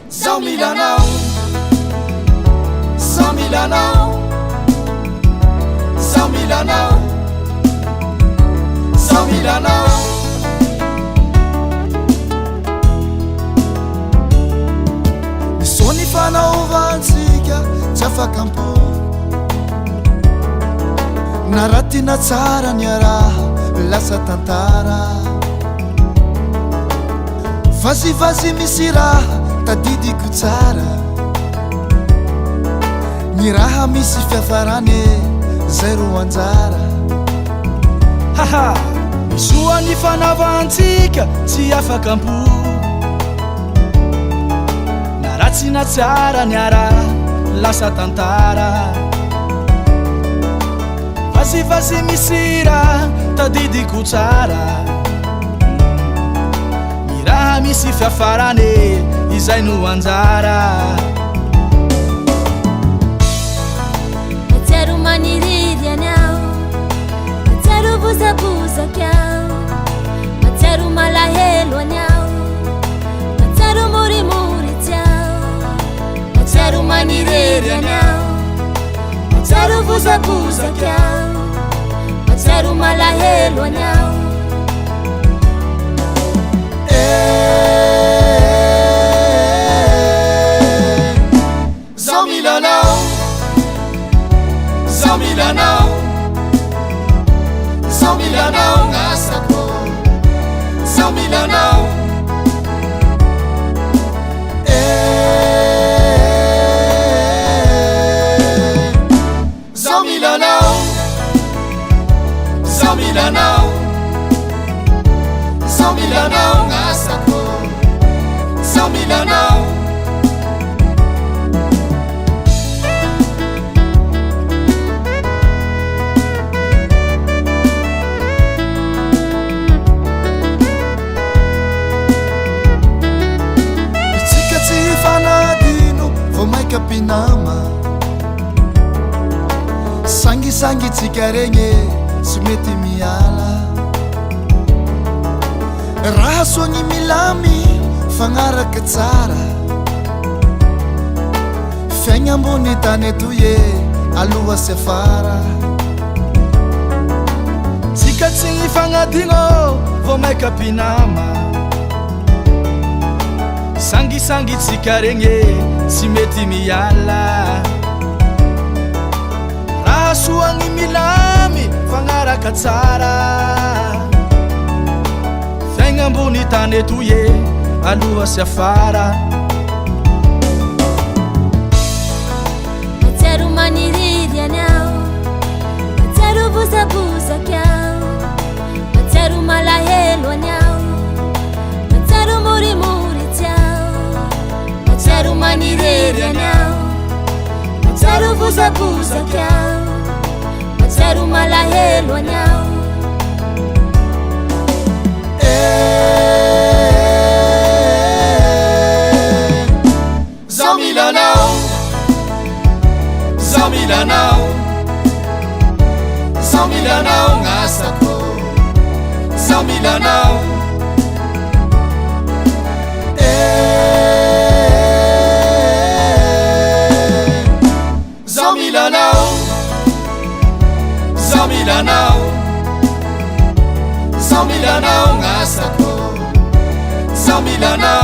Zao milanao, zao milanao, zao milanao, zao milanao. Misoni fanaovantsika tsy afakampo, naratina tsara ny araha lasa tantara. Vazivazy misy raha tadidiko tsara, ny raha misy fiafarany zay ro anjara. Haha, misoa ny fanavansika tsy afakampo, naratsina tsara ny araha lasa tantara. Vazivazy misy raha tadidiko tsara, ny raha misy fiafarany izay no anjara. Matsaro maniriry anao, matsaro bozabozaka ao, matsaro malahelo anao, matsaro morimori tsao. Matsaro maniriry anao, matsaro bozabozaka ao, matsaro malahelo anao. Zao milanao, zao milanao, zao milanao ngasako, zao milanao. Zao milanao, zao milanao, zao milanao ngasako, zao milanao. Kapinama sangisangi tsika regny tsy mety miala, raha soagny milamy fagnaraka tsara. Fiaigna ambony tany eto ye aloha sy afara, tsika tsy fagnadigno vao may kapinama. Sangisangi tsika regny tsy mety miala, raha soagny milamy fagnaraka tsara. Fiaigna ambony tany eto ye aloha sy afara. Matsaro maniriry anao, matsaro bozabozaka ao, matsaro malahelo anao, matsaro morimori tsao. Matsaro maniriry anao, matsaro bozabozaka ao, matsaro malahelo anao. Zao milanao, zao milanao, zao milanao ngasako, zao milanao. Zao milanao, zao milanao, zao milanao ngasako, zao milanao.